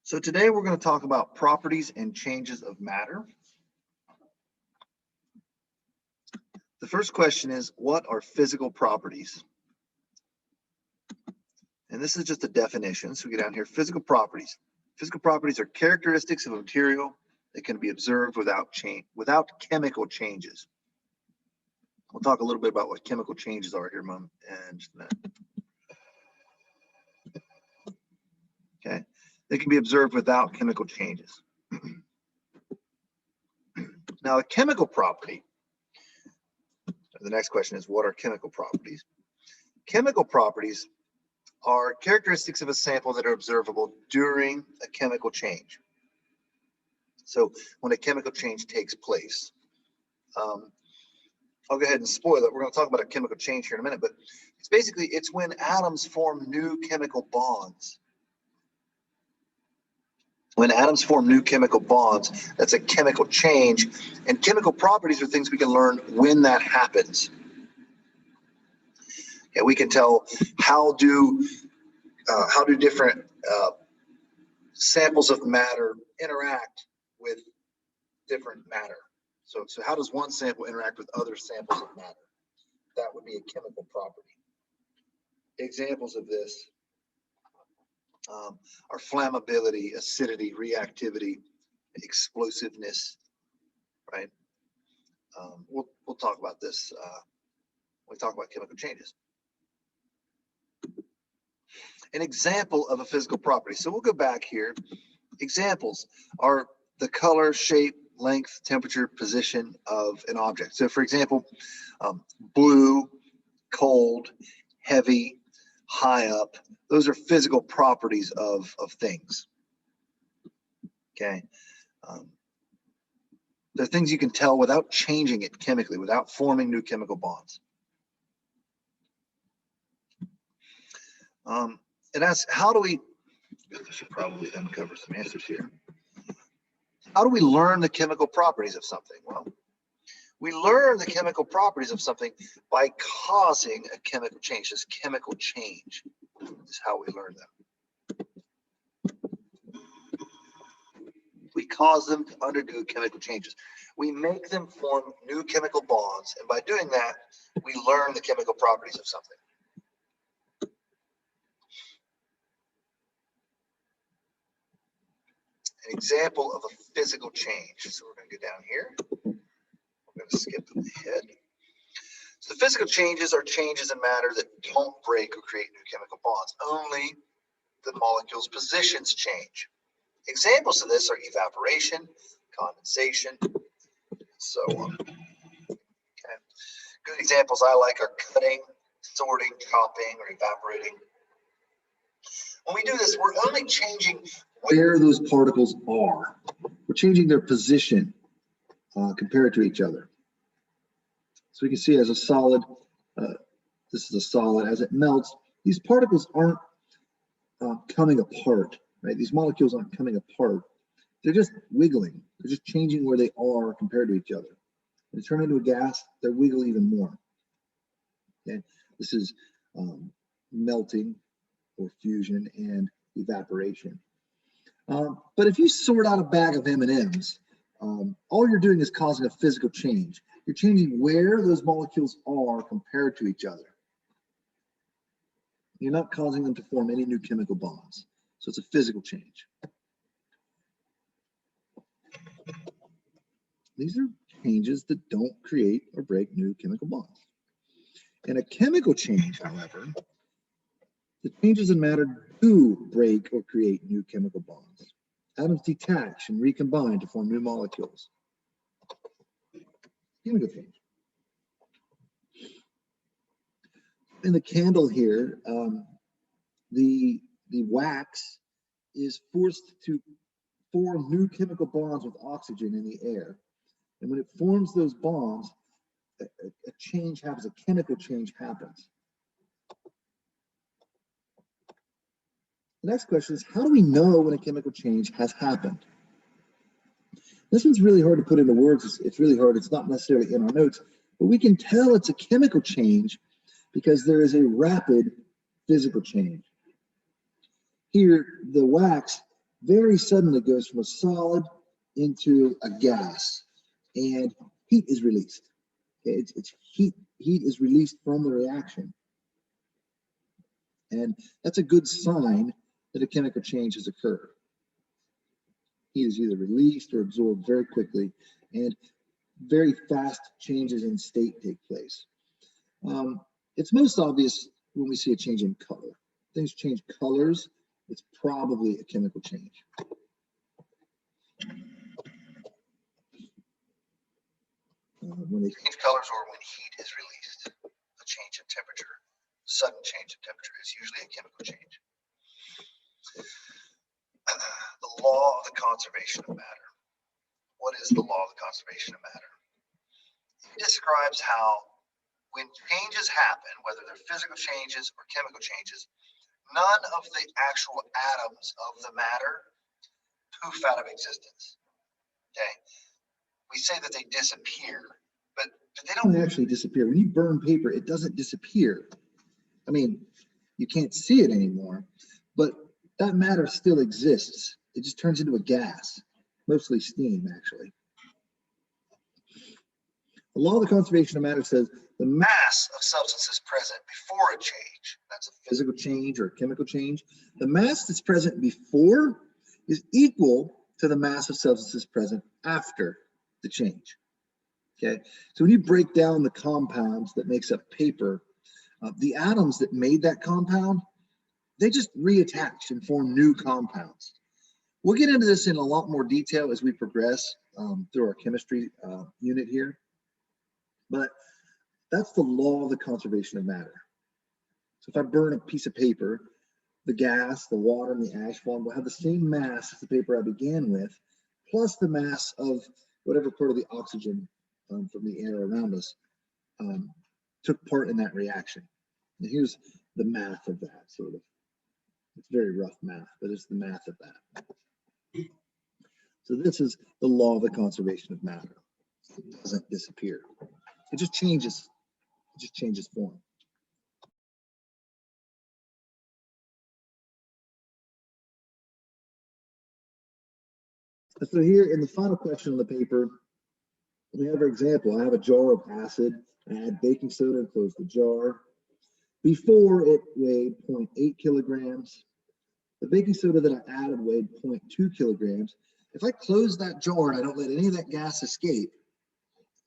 So today we're going to talk about properties and changes of matter. The first question is, what are physical properties? And this is just a definition. So we get down here, physical properties. Physical properties are characteristics of a material that can be observed without chemical changes. We'll talk a little bit about what chemical changes are here in just a minute. Okay, they can be observed without chemical changes. Now, a chemical property, the next question is, what are chemical properties? Chemical properties are characteristics of a sample that are observable during a chemical change. So when a chemical change takes place, I'll go ahead and spoil it. We're going to talk about a chemical change here in a minute, but it's when atoms form new chemical bonds. When atoms form new chemical bonds, that's a chemical change. And chemical properties are things we can learn when that happens. Yeah, we can tell how do different samples of matter interact with different matter. So how does one sample interact with other samples of matter? That would be a chemical property. Examples of this are flammability, acidity, reactivity, explosiveness, right? We'll talk about this when we talk about chemical changes. An example of a physical property. So we'll go back here. Examples are the color, shape, length, temperature, position of an object. So for example, blue, cold, heavy, high up, those are physical properties of things. Okay. They're things you can tell without changing it chemically, without forming new chemical bonds. It asks, how do we, I should probably uncover some answers here. How do we learn the chemical properties of something? Well, we learn the chemical properties of something by causing a chemical change. This chemical change is how we learn them. We cause them to undergo chemical changes. We make them form new chemical bonds, and by doing that, we learn the chemical properties of something. An example of a physical change. So we're going to go down here. We're going to skip ahead. So the physical changes are changes in matter that don't break or create new chemical bonds. Only the molecules' positions change. Examples of this are evaporation, condensation, and so on. Okay. Good examples I like are cutting, sorting, chopping, or evaporating. When we do this, we're only changing where those particles are. We're changing their position compared to each other. So we can see as a solid, this is a solid, as it melts, these particles aren't coming apart, right? These molecules aren't coming apart. They're just wiggling. They're just changing where they are compared to each other. When they turn into a gas, they wiggle even more. Okay? This is melting or fusion and evaporation. But if you sort out a bag of M&Ms, all you're doing is causing a physical change. You're changing where those molecules are compared to each other. You're not causing them to form any new chemical bonds. So it's a physical change. These are changes that don't create or break new chemical bonds. In a chemical change, however, the changes in matter do break or create new chemical bonds. Atoms detach and recombine to form new molecules. Chemical change. In the candle here, the wax is forced to form new chemical bonds with oxygen in the air. And when it forms those bonds, a change happens, a chemical change happens. The next question is, how do we know when a chemical change has happened? This one's really hard to put into words. It's really hard. It's not necessarily in our notes, but we can tell it's a chemical change because there is a rapid physical change. Here, the wax very suddenly goes from a solid into a gas, and heat is released. Okay, it's heat is released from the reaction, and that's a good sign that a chemical change has occurred. Heat is either released or absorbed very quickly, and very fast changes in state take place. It's most obvious when we see a change in color. Things change colors, it's probably a chemical change. When they change colors or when heat is released, a change in temperature, sudden change in temperature is usually a chemical change. The law of the conservation of matter. What is the law of the conservation of matter? It describes how when changes happen, whether they're physical changes or chemical changes, none of the actual atoms of the matter poof out of existence. Okay, we say that they disappear, but they don't actually disappear. When you burn paper, it doesn't disappear. I mean, you can't see it anymore, but that matter still exists. It just turns into a gas, mostly steam, actually. The law of the conservation of matter says the mass of substances present before a change, that's a physical change or a chemical change, the mass that's present before is equal to the mass of substances present after the change. Okay, so when you break down the compounds that makes up paper, the atoms that made that compound, they just reattach and form new compounds. We'll get into this in a lot more detail as we progress through our chemistry unit here. But that's the law of the conservation of matter. So if I burn a piece of paper, the gas, the water, and the ash form will have the same mass as the paper I began with, plus the mass of whatever part of the oxygen from the air around us took part in that reaction. And here's the math of that, sort of. It's very rough math, but it's the math of that. So this is the law of the conservation of matter. It doesn't disappear. It just changes. It just changes form. So here in the final question on the paper, we have our example. I have a jar of acid. I add baking soda and close the jar. Before it weighed 0.8 kilograms. The baking soda that I added weighed 0.2 kilograms. If I close that jar and I don't let any of that gas escape,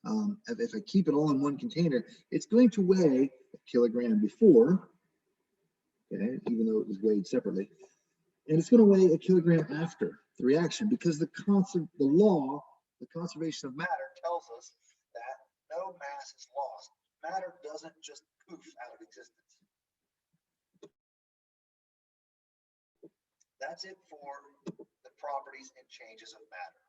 if I keep it all in one container, it's going to weigh a kilogram before, okay, even though it was weighed separately, and it's going to weigh a kilogram after the reaction, because the law, the conservation of matter, tells us that no mass is lost. Matter doesn't just poof out of existence. That's it for the properties and changes of matter.